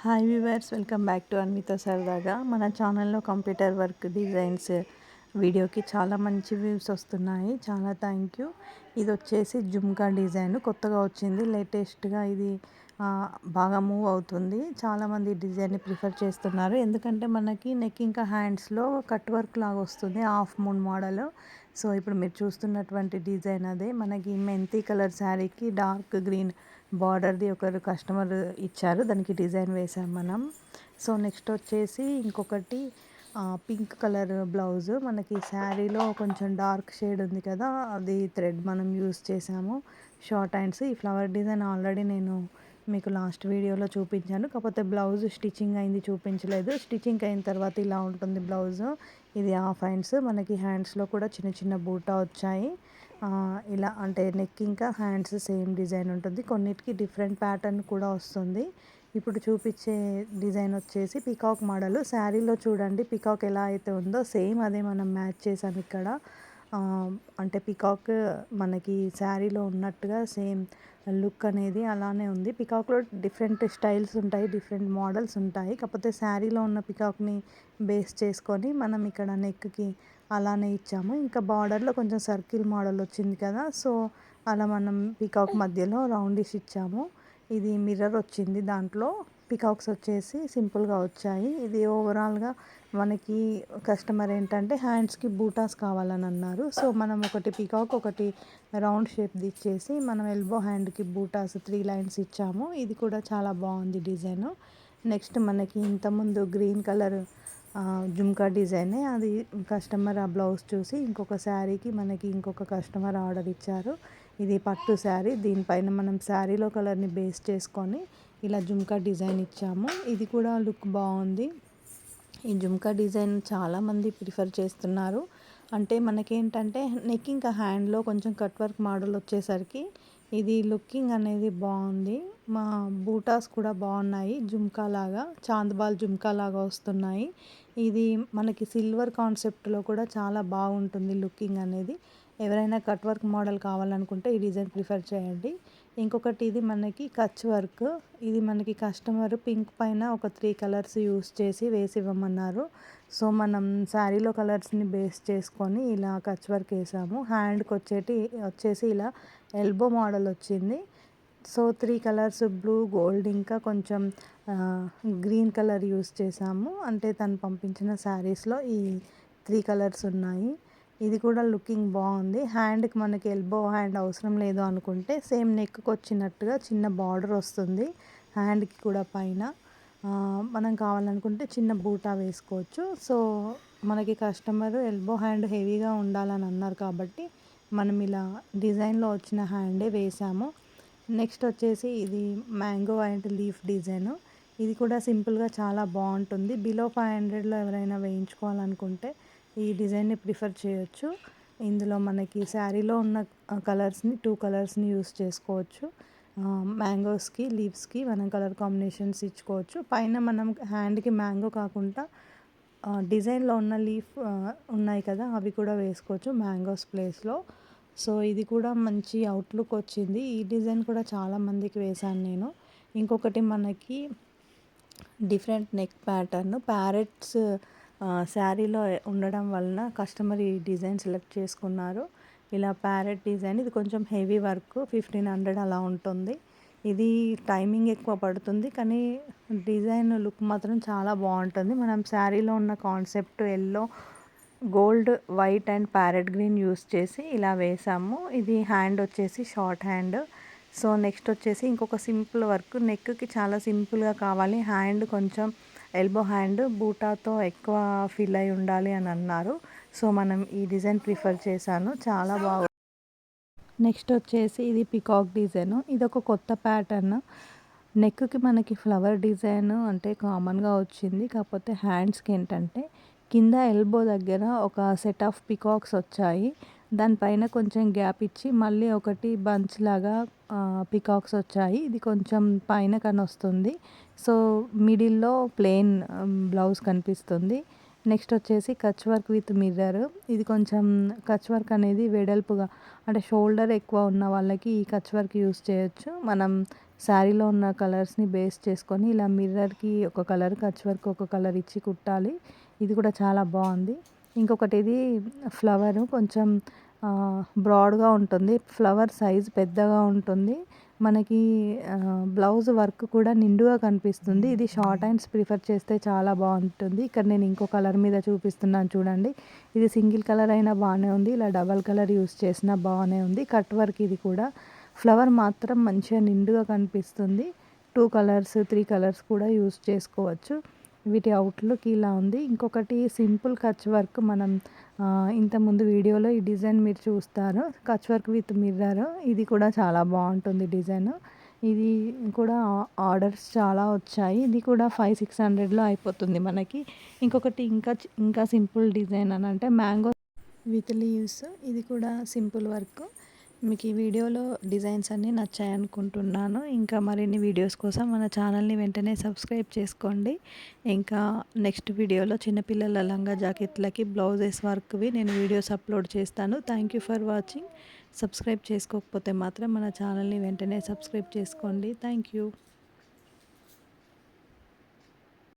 Hi viewers, welcome back to Anvitha సరదాగా. మన ఛానల్లో కంప్యూటర్ వర్క్ డిజైన్స్ వీడియోకి చాలా మంచి వ్యూస్ వస్తున్నాయి. చాలా థ్యాంక్ యూ. ఇది వచ్చేసి జుమ్కా డిజైన్ కొత్తగా వచ్చింది, లేటెస్ట్గా ఇది బాగా మూవ్ అవుతుంది. చాలామంది డిజైన్ని ప్రిఫర్ చేస్తున్నారు, ఎందుకంటే మనకి నెక్ ఇంకా హ్యాండ్స్లో కట్ వర్క్ లాగా వస్తుంది, హాఫ్ మూన్ మోడల్. సో ఇప్పుడు మీరు చూస్తున్నటువంటి డిజైన్ అదే. మనకి మెంతి కలర్ శారీకి డార్క్ గ్రీన్ బార్డర్ది ఒకరు కస్టమర్ ఇచ్చారు, దానికి డిజైన్ వేసాం మనం. సో నెక్స్ట్ వచ్చేసి ఇంకొకటి పింక్ కలర్ బ్లౌజ్. మనకి శారీలో కొంచెం డార్క్ షేడ్ ఉంది కదా, అది థ్రెడ్ మనం యూస్ చేసాము. Short hands. ఈ ఫ్లవర్ డిజైన్ ఆల్రెడీ నేను మీకు లాస్ట్ వీడియోలో చూపించాను, కాకపోతే బ్లౌజ్ స్టిచ్చింగ్ అయింది చూపించలేదు. స్టిచ్చింగ్ అయిన తర్వాత ఇలా ఉంటుంది బ్లౌజ్. ఇది హాఫ్ హ్యాండ్స్. మనకి హ్యాండ్స్లో కూడా చిన్న చిన్న బూటా వచ్చాయి. ఇలా అంటే నెక్ ఇంకా హ్యాండ్స్ సేమ్ డిజైన్ ఉంటుంది, కొన్నిటికి డిఫరెంట్ ప్యాటర్న్ కూడా వస్తుంది. ఇప్పుడు చూపించే డిజైన్ వచ్చేసి పికాక్ మోడల్. శారీలో చూడండి పికాక్ ఎలా అయితే ఉందో సేమ్ అదే మనం మ్యాచ్ చేసాం ఇక్కడ. అంటే పికాక్ మనకి శారీలో ఉన్నట్టుగా సేమ్ లుక్ అనేది అలానే ఉంది. పికాక్లో డిఫరెంట్ స్టైల్స్ ఉంటాయి, డిఫరెంట్ మోడల్స్ ఉంటాయి, కాకపోతే శారీలో ఉన్న పికాక్ని బేస్ చేసుకొని మనం ఇక్కడ నెక్కి అలానే ఇచ్చాము. ఇంకా బార్డర్లో కొంచెం సర్కిల్ మోడల్ వచ్చింది కదా, సో అలా మనం పికాక్ మధ్యలో రౌండిష్ ఇచ్చాము. ఇది మిర్రర్ వచ్చింది, దాంట్లో పికాక్స్ వచ్చేసి సింపుల్గా వచ్చాయి. ఇది ఓవరాల్గా మనకి కస్టమర్ ఏంటంటే హ్యాండ్స్కి బూటాస్ కావాలని అన్నారు, సో మనం ఒకటి పికాక్ ఒకటి రౌండ్ షేప్ది ఇచ్చేసి మనం ఎల్బో హ్యాండ్కి బూటాస్ 3 లైన్స్ ఇచ్చాము. ఇది కూడా చాలా బాగుంది డిజైన్. నెక్స్ట్ మనకి ఇంతకుముందు గ్రీన్ కలర్ జుమ్కా డిజైనే, అది కస్టమర్ ఆ బ్లౌజ్ చూసి ఇంకొక శారీకి మనకి ఇంకొక కస్టమర్ ఆర్డర్ ఇచ్చారు. ఇది పట్టు శారీ, దీనిపైన మనం శారీలో కలర్ని బేస్ చేసుకొని ఇలా జుమ్కా డిజైన్ ఇచ్చాము. ఇది కూడా లుక్ బాగుంది. ఈ జుమ్కా డిజైన్ చాలామంది ప్రిఫర్ చేస్తున్నారు. అంటే మనకేంటంటే నెక్ ఇంకా హ్యాండ్లో కొంచెం కట్ వర్క్ మోడల్ వచ్చేసరికి ఇది లుకింగ్ అనేది బాగుంది. మా బూటాస్ కూడా బాగున్నాయి, జుమ్కా లాగా చాందబాల్ జుమ్కా లాగా వస్తున్నాయి. ఇది మనకి సిల్వర్ కాన్సెప్ట్లో కూడా చాలా బాగుంటుంది లుకింగ్ అనేది. ఎవరైనా కట్ వర్క్ మోడల్ కావాలనుకుంటే ఈ డిజైన్ ప్రిఫర్ చేయండి. ఇంకొకటి ఇది మనకి కచ్ వర్క్. ఇది మనకి కస్టమర్ పింక్ పైన ఒక 3 కలర్స్ యూస్ చేసి వేసి ఇవ్వమన్నారు, సో మనం శారీలో కలర్స్ని బేస్ చేసుకొని ఇలా కచ్ వర్క్ వేసాము. హ్యాండ్కి వచ్చేసి ఇలా ఎల్బో మోడల్ వచ్చింది. సో 3 కలర్స్ బ్లూ, గోల్డ్ ఇంకా కొంచెం గ్రీన్ కలర్ యూస్ చేసాము. అంటే తను పంపించిన శారీస్లో ఈ 3 కలర్స్ ఉన్నాయి. ఇది కూడా లుకింగ్ బాగుంది. హ్యాండ్కి మనకి ఎల్బో హ్యాండ్ అవసరం లేదు అనుకుంటే సేమ్ నెక్కి వచ్చినట్టుగా చిన్న బార్డర్ వస్తుంది హ్యాండ్కి కూడా పైన. మనం కావాలనుకుంటే చిన్న బూటా వేసుకోవచ్చు. సో మనకి కస్టమర్ ఎల్బో హ్యాండ్ హెవీగా ఉండాలని అన్నారు కాబట్టి మనం ఇలా డిజైన్లో వచ్చిన హ్యాండే వేసాము. నెక్స్ట్ వచ్చేసి ఇది మ్యాంగో అండ్ లీఫ్ డిజైన్. ఇది కూడా సింపుల్గా చాలా బాగుంటుంది. బిలో 500లో ఎవరైనా వేయించుకోవాలనుకుంటే ఈ డిజైన్ని ప్రిఫర్ చేయొచ్చు. ఇందులో మనకి శారీలో ఉన్న కలర్స్ని 2 కలర్స్ని యూస్ చేసుకోవచ్చు. మ్యాంగోస్కి లీవ్స్కి మనం కలర్ కాంబినేషన్స్ ఇచ్చుకోవచ్చు. పైన మనం హ్యాండ్కి మ్యాంగో కాకుండా డిజైన్లో ఉన్న లీఫ్ ఉన్నాయి కదా, అవి కూడా వేసుకోవచ్చు మ్యాంగోస్ ప్లేస్లో. సో ఇది కూడా మంచి అవుట్లుక్ వచ్చింది. ఈ డిజైన్ కూడా చాలామందికి వేశాను నేను. ఇంకొకటి మనకి డిఫరెంట్ నెక్ ప్యాటర్న్ ప్యారెట్స్ శారీలో ఉండడం వలన కస్టమర్ ఈ డిజైన్ సెలెక్ట్ చేసుకున్నారు. ఇలా ప్యారెట్ డిజైన్, ఇది కొంచెం హెవీ వర్క్, 1500 అలా ఉంటుంది. ఇది టైమింగ్ ఎక్కువ పడుతుంది, కానీ డిజైన్ లుక్ మాత్రం చాలా బాగుంటుంది. మనం శారీలో ఉన్న concept yellow, gold, white and parrot green use చేసి ఇలా వేసాము. ఇది హ్యాండ్ వచ్చేసి షార్ట్ హ్యాండ్. సో నెక్స్ట్ వచ్చేసి ఇంకొక సింపుల్ వర్క్. నెక్కి చాలా సింపుల్గా కావాలి, హ్యాండ్ కొంచెం ఎల్బో హ్యాండ్ బూటాతో ఎక్కువ ఫిల్ అయి ఉండాలి అని అన్నారు, సో మనం ఈ డిజైన్ ప్రిఫర్ చేశాను. చాలా బాగుంది. నెక్స్ట్ వచ్చేసి ఇది పికాక్ డిజైన్. ఇది ఒక కొత్త ప్యాటర్న్. నెక్కి మనకి ఫ్లవర్ డిజైన్ అంటే కామన్గా వచ్చింది, కాకపోతే హ్యాండ్స్కి ఏంటంటే కింద ఎల్బో దగ్గర ఒక సెట్ ఆఫ్ పికాక్స్ వచ్చాయి. దానిపైన కొంచెం గ్యాప్ ఇచ్చి మళ్ళీ ఒకటి బంచ్ లాగా పికాక్స్ వచ్చాయి. ఇది కొంచెం పైన కనొస్తుంది. సో మిడిల్లో ప్లెయిన్ బ్లౌజ్ కనిపిస్తుంది. నెక్స్ట్ వచ్చేసి కచ్ వర్క్ విత్ మిర్రర్. ఇది కొంచెం కచ్ వర్క్ అనేది వెడల్పుగా అంటే షోల్డర్ ఎక్కువ ఉన్న వాళ్ళకి ఈ కచ్ వర్క్ యూస్ చేయొచ్చు. మనం శారీలో ఉన్న కలర్స్ని బేస్ చేసుకొని ఇలా మిర్రర్కి ఒక కలర్, కచ్ వర్క్ ఒక కలర్ ఇచ్చి కుట్టాలి. ఇది కూడా చాలా బాగుంది. ఇంకొకటి ఇది ఫ్లవరు కొంచెం బ్రాడ్గా ఉంటుంది, ఫ్లవర్ సైజ్ పెద్దగా ఉంటుంది. మనకి బ్లౌజ్ వర్క్ కూడా నిండుగా కనిపిస్తుంది. ఇది షార్ట్ హ్యాండ్స్ ప్రిఫర్ చేస్తే చాలా బాగుంటుంది. ఇక్కడ నేను ఇంకో కలర్ మీద చూపిస్తున్నాను చూడండి. ఇది సింగిల్ కలర్ అయినా బాగానే ఉంది, ఇలా డబల్ కలర్ యూస్ చేసినా బాగానే ఉంది. కట్ వర్క్ ఇది కూడా. ఫ్లవర్ మాత్రం మంచిగా నిండుగా కనిపిస్తుంది. 2 కలర్స్ 3 కలర్స్ కూడా యూస్ చేసుకోవచ్చు. వీటి అవుట్లుక్ ఇలా ఉంది. ఇంకొకటి సింపుల్ కచ్ వర్క్, మనం ఇంతకుముందు వీడియోలో ఈ డిజైన్ మీరు చూస్తారు, కచ్ వర్క్ విత్ మిర్రర్. ఇది కూడా చాలా బాగుంటుంది డిజైన్. ఇది కూడా ఆర్డర్స్ చాలా వచ్చాయి. ఇది కూడా 500-600లో అయిపోతుంది మనకి. ఇంకొకటి ఇంకా సింపుల్ డిజైన్ అని అంటే మ్యాంగో విత్ లీవ్స్. ఇది కూడా సింపుల్ వర్క్. మీకు ఈ వీడియోలో డిజైన్స్ అన్నీ నచ్చాయనుకుంటున్నాను. ఇంకా మరిన్ని వీడియోస్ కోసం మన ఛానల్ని వెంటనే సబ్స్క్రైబ్ చేసుకోండి. ఇంకా నెక్స్ట్ వీడియోలో చిన్నపిల్లల లంగా జాకెట్లకి బ్లౌజెస్ వర్క్వి నేను వీడియోస్ అప్లోడ్ చేస్తాను. Thank you for watching. Subscribe చేసుకోకపోతే మాత్రం మన ఛానల్ని వెంటనే సబ్స్క్రైబ్ చేసుకోండి. Thank you.